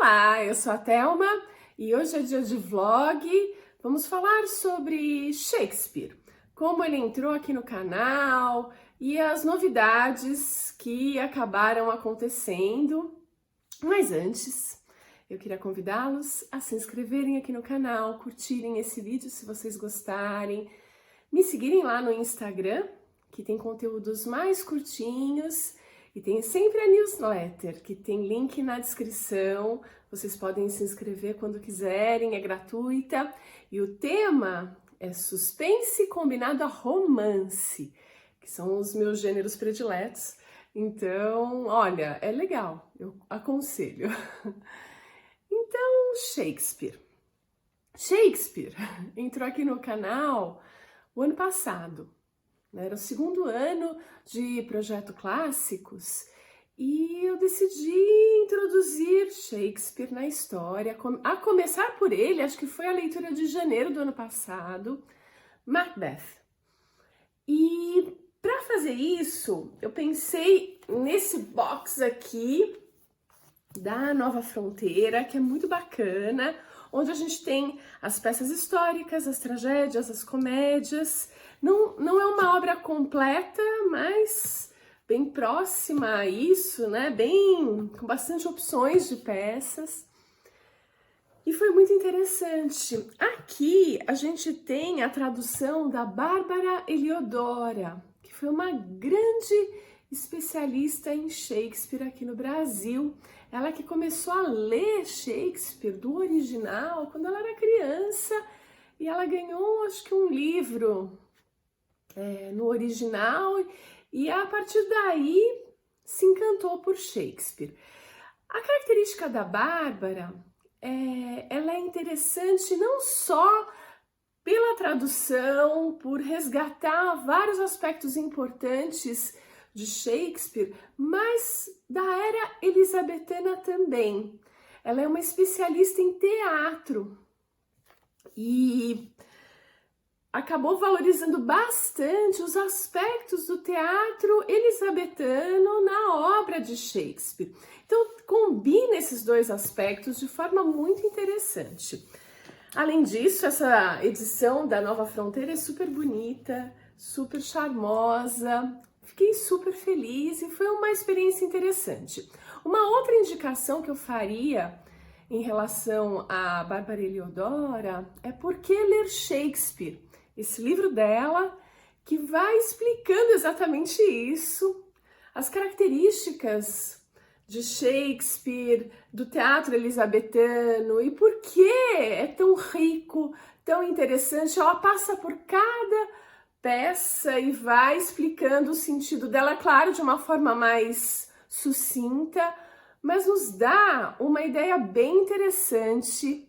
Olá, eu sou a Thelma e hoje é dia de vlog. Vamos falar sobre Shakespeare, como ele entrou aqui no canal e as novidades que acabaram acontecendo. Mas antes, eu queria convidá-los a se inscreverem aqui no canal, curtirem esse vídeo se vocês gostarem, me seguirem lá no Instagram, que tem conteúdos mais curtinhos. E tem sempre a newsletter, que tem link na descrição. Vocês podem se inscrever quando quiserem, é gratuita. E o tema é suspense combinado a romance, que são os meus gêneros prediletos. Então, olha, é legal, eu aconselho. Então, Shakespeare. Shakespeare entrou aqui no canal o ano passado. Era o segundo ano de Projeto Clássicos e eu decidi introduzir Shakespeare na história, a começar por ele, acho que foi a leitura de janeiro do ano passado, Macbeth. E para fazer isso, eu pensei nesse box aqui da Nova Fronteira, que é muito bacana, onde a gente tem as peças históricas, as tragédias, as comédias. Não é uma obra completa, mas bem próxima a isso, né? Com bastante opções de peças. E foi muito interessante. Aqui a gente tem a tradução da Bárbara Eliodora, que foi uma grande especialista em Shakespeare aqui no Brasil. Ela que começou a ler Shakespeare do original quando ela era criança e ela ganhou, acho que um livro no original e a partir daí se encantou por Shakespeare. A característica da Bárbara, ela é interessante não só pela tradução, por resgatar vários aspectos importantes de Shakespeare, mas da era elisabetana também. Ela é uma especialista em teatro e acabou valorizando bastante os aspectos do teatro elisabetano na obra de Shakespeare. Então, combina esses dois aspectos de forma muito interessante. Além disso, essa edição da Nova Fronteira é super bonita, super charmosa. Fiquei super feliz e foi uma experiência interessante. Uma outra indicação que eu faria em relação a Bárbara Eliodora é por que ler Shakespeare. Esse livro dela que vai explicando exatamente isso, as características de Shakespeare, do teatro elisabetano e por que é tão rico, tão interessante. Ela passa por cada peça e vai explicando o sentido dela, claro, de uma forma mais sucinta, mas nos dá uma ideia bem interessante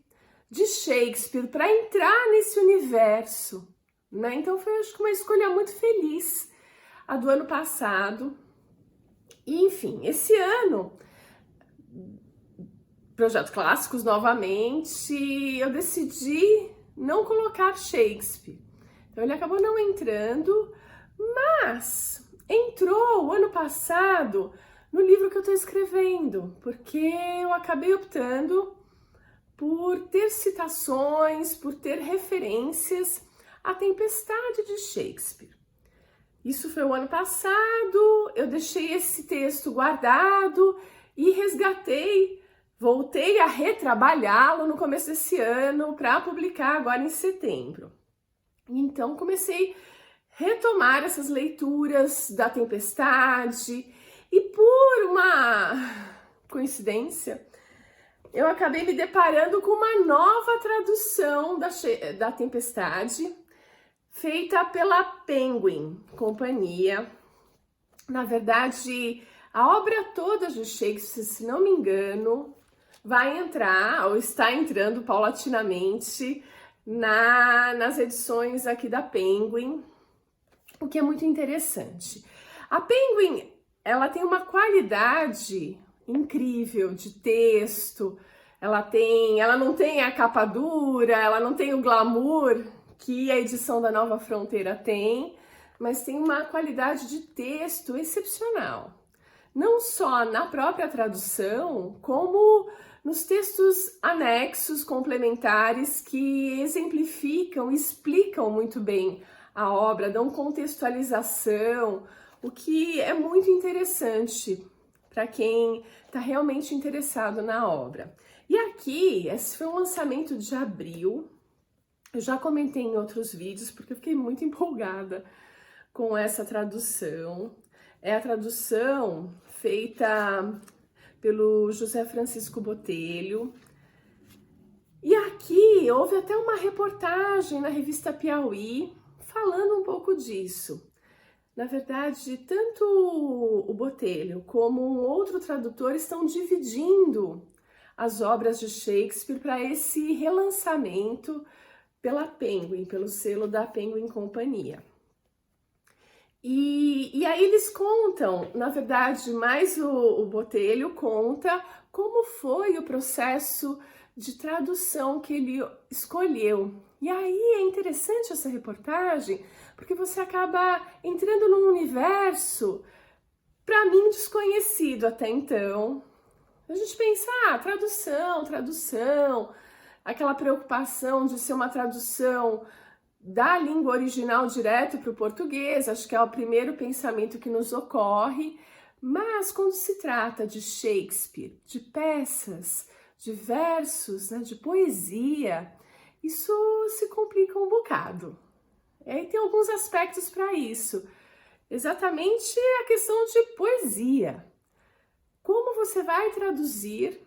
de Shakespeare para entrar nesse universo, né? Então foi, acho que, uma escolha muito feliz, a do ano passado. E, enfim, esse ano, Projeto Clássicos novamente, eu decidi não colocar Shakespeare. Então ele acabou não entrando, mas entrou o ano passado no livro que eu estou escrevendo, porque eu acabei optando por ter citações, por ter referências à Tempestade de Shakespeare. Isso foi o ano passado, eu deixei esse texto guardado e voltei a retrabalhá-lo no começo desse ano para publicar agora em setembro. Então comecei a retomar essas leituras da Tempestade e por uma coincidência eu acabei me deparando com uma nova tradução da Tempestade feita pela Penguin Companhia. Na verdade, a obra toda de Shakespeare, se não me engano, vai entrar ou está entrando paulatinamente nas edições aqui da Penguin, o que é muito interessante. A Penguin, ela tem uma qualidade incrível de texto, ela não tem a capa dura, ela não tem o glamour que a edição da Nova Fronteira tem, mas tem uma qualidade de texto excepcional. Não só na própria tradução, como nos textos anexos complementares que exemplificam, explicam muito bem a obra, dão contextualização, o que é muito interessante para quem está realmente interessado na obra. E aqui, esse foi um lançamento de abril. Eu já comentei em outros vídeos, porque eu fiquei muito empolgada com essa tradução. É a tradução feita pelo José Francisco Botelho. E aqui houve até uma reportagem na revista Piauí falando um pouco disso. Na verdade, tanto o Botelho como um outro tradutor estão dividindo as obras de Shakespeare para esse relançamento pela Penguin, pelo selo da Penguin Companhia. E aí eles contam, na verdade, mais o Botelho conta como foi o processo de tradução que ele escolheu. E aí é interessante essa reportagem, porque você acaba entrando num universo, para mim, desconhecido até então. A gente pensa, tradução, aquela preocupação de ser uma tradução da língua original direto para o português, acho que é o primeiro pensamento que nos ocorre, mas quando se trata de Shakespeare, de peças, de versos, né, de poesia, isso se complica um bocado. E aí tem alguns aspectos para isso, exatamente a questão de poesia. Como você vai traduzir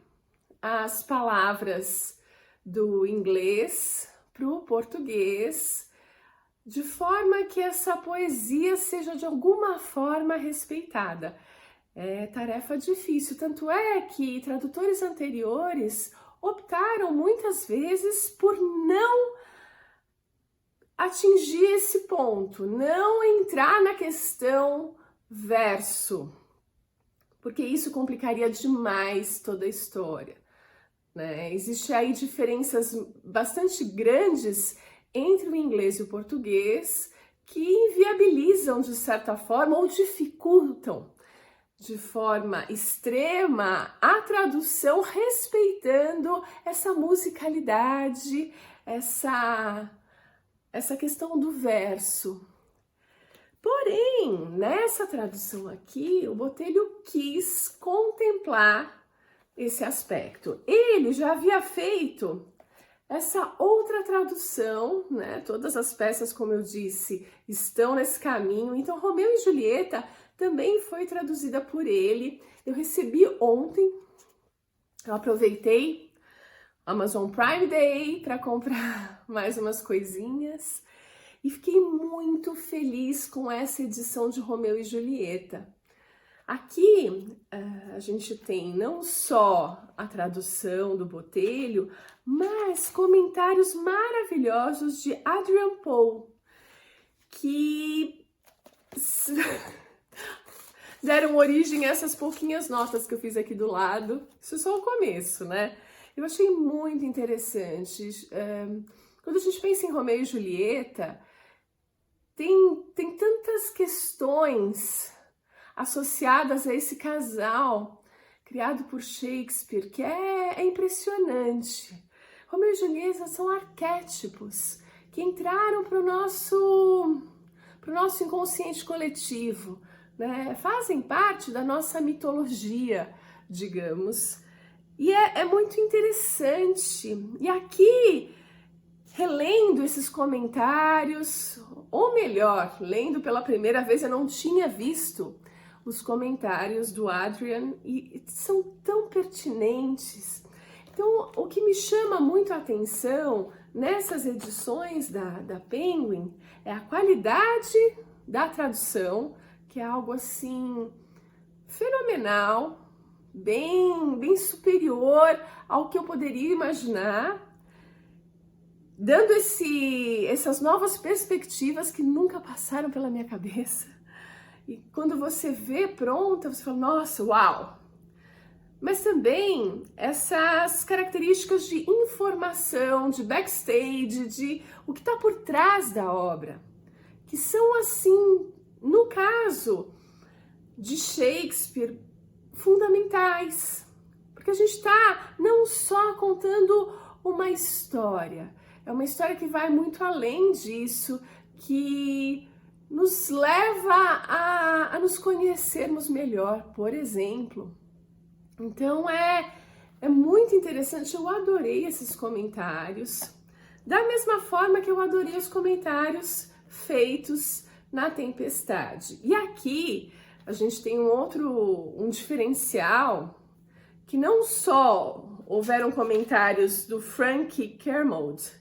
as palavras do inglês para o português de forma que essa poesia seja de alguma forma respeitada? É tarefa difícil, tanto é que tradutores anteriores optaram muitas vezes por não atingir esse ponto, não entrar na questão verso, porque isso complicaria demais toda a história, né? Existem aí diferenças bastante grandes entre o inglês e o português que inviabilizam de certa forma ou dificultam de forma extrema a tradução, respeitando essa musicalidade, essa questão do verso. Porém, nessa tradução aqui, o Botelho quis contemplar esse aspecto. Ele já havia feito essa outra tradução, né? Todas as peças, como eu disse, estão nesse caminho. Então, Romeu e Julieta também foi traduzida por ele. Eu recebi ontem, eu aproveitei Amazon Prime Day para comprar mais umas coisinhas e fiquei muito feliz com essa edição de Romeu e Julieta. Aqui a gente tem não só a tradução do Botelho, mas comentários maravilhosos de Adrian Paul, que deram origem a essas pouquinhas notas que eu fiz aqui do lado. Isso é só o começo, né? Eu achei muito interessante. Quando a gente pensa em Romeu e Julieta, tem tantas questões associadas a esse casal criado por Shakespeare que é impressionante. Romeu e Julieta são arquétipos que entraram para o nosso inconsciente coletivo, né? Fazem parte da nossa mitologia, digamos. E é muito interessante. E aqui, relendo esses comentários, ou melhor, lendo pela primeira vez, eu não tinha visto os comentários do Adrian e são tão pertinentes. Então, o que me chama muito a atenção nessas edições da Penguin é a qualidade da tradução, que é algo assim fenomenal, bem superior ao que eu poderia imaginar, dando essas novas perspectivas que nunca passaram pela minha cabeça. E quando você vê pronta, você fala, nossa, uau! Mas também essas características de informação, de backstage, de o que está por trás da obra, que são assim, no caso de Shakespeare, fundamentais Porque a gente está não só contando uma história, é uma história que vai muito além disso, que nos leva a nos conhecermos melhor, por exemplo. Então é muito interessante, eu adorei esses comentários, da mesma forma que eu adorei os comentários feitos na Tempestade. E aqui a gente tem um diferencial, que não só houveram comentários do Frank Kermode,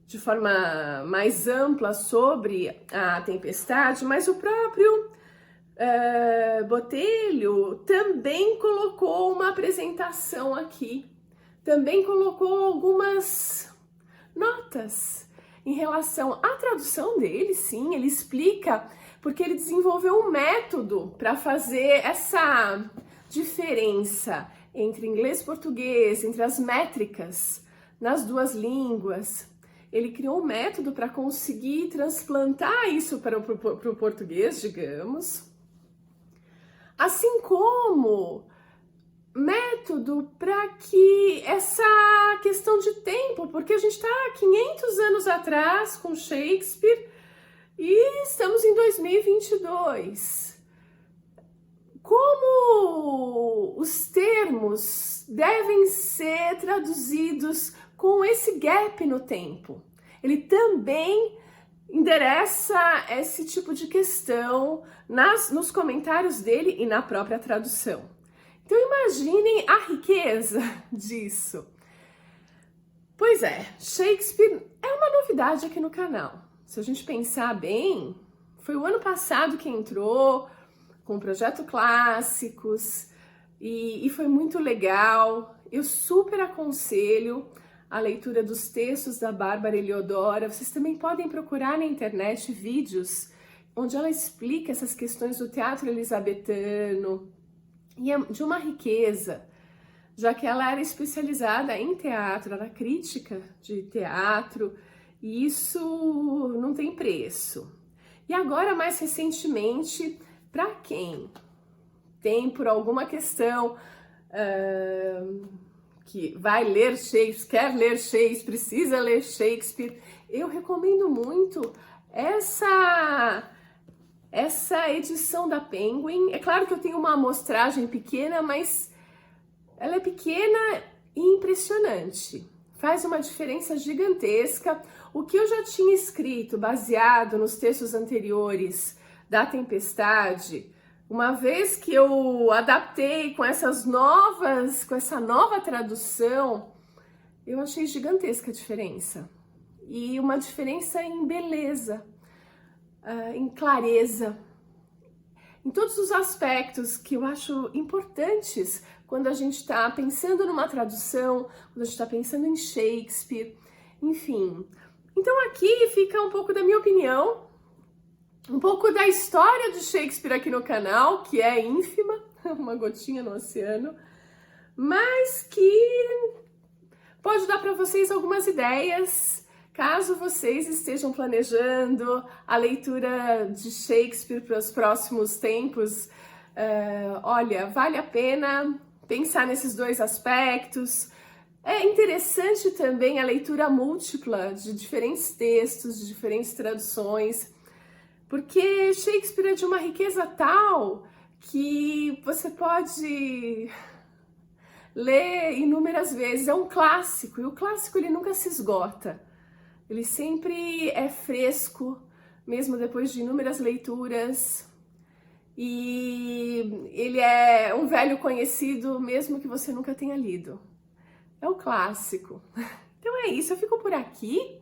de forma mais ampla sobre a Tempestade, mas o próprio Botelho também colocou uma apresentação aqui, também colocou algumas notas em relação à tradução dele. Sim, ele explica porque ele desenvolveu um método para fazer essa diferença entre inglês e português, entre as métricas nas duas línguas. Ele criou um método para conseguir transplantar isso para o português, digamos. Assim como método para que essa questão de tempo, porque a gente está 500 anos atrás com Shakespeare e estamos em 2022. Como os termos devem ser traduzidos com esse gap no tempo? Ele também endereça esse tipo de questão nos comentários dele e na própria tradução. Então imaginem a riqueza disso. Pois é, Shakespeare é uma novidade aqui no canal. Se a gente pensar bem, foi o ano passado que entrou com o Projeto Clássicos e foi muito legal. Eu super aconselho a leitura dos textos da Bárbara Eliodora. Vocês também podem procurar na internet vídeos onde ela explica essas questões do teatro elisabetano, e é de uma riqueza, já que ela era especializada em teatro, era crítica de teatro, e isso não tem preço. E agora, mais recentemente, para quem tem por alguma questão que vai ler Shakespeare, quer ler Shakespeare, precisa ler Shakespeare, eu recomendo muito essa edição da Penguin. É claro que eu tenho uma amostragem pequena, mas ela é pequena e impressionante. Faz uma diferença gigantesca. O que eu já tinha escrito, baseado nos textos anteriores da Tempestade, uma vez que eu adaptei com essa nova tradução, eu achei gigantesca a diferença. E uma diferença em beleza, em clareza, em todos os aspectos que eu acho importantes quando a gente está pensando numa tradução, quando a gente está pensando em Shakespeare, enfim. Então aqui fica um pouco da minha opinião, um pouco da história de Shakespeare aqui no canal, que é ínfima, uma gotinha no oceano, mas que pode dar para vocês algumas ideias, caso vocês estejam planejando a leitura de Shakespeare para os próximos tempos. Olha, vale a pena pensar nesses dois aspectos. É interessante também a leitura múltipla de diferentes textos, de diferentes traduções, porque Shakespeare é de uma riqueza tal que você pode ler inúmeras vezes. É um clássico, e o clássico ele nunca se esgota. Ele sempre é fresco, mesmo depois de inúmeras leituras. E ele é um velho conhecido, mesmo que você nunca tenha lido. É um clássico. Então é isso, eu fico por aqui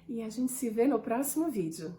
e a gente se vê no próximo vídeo.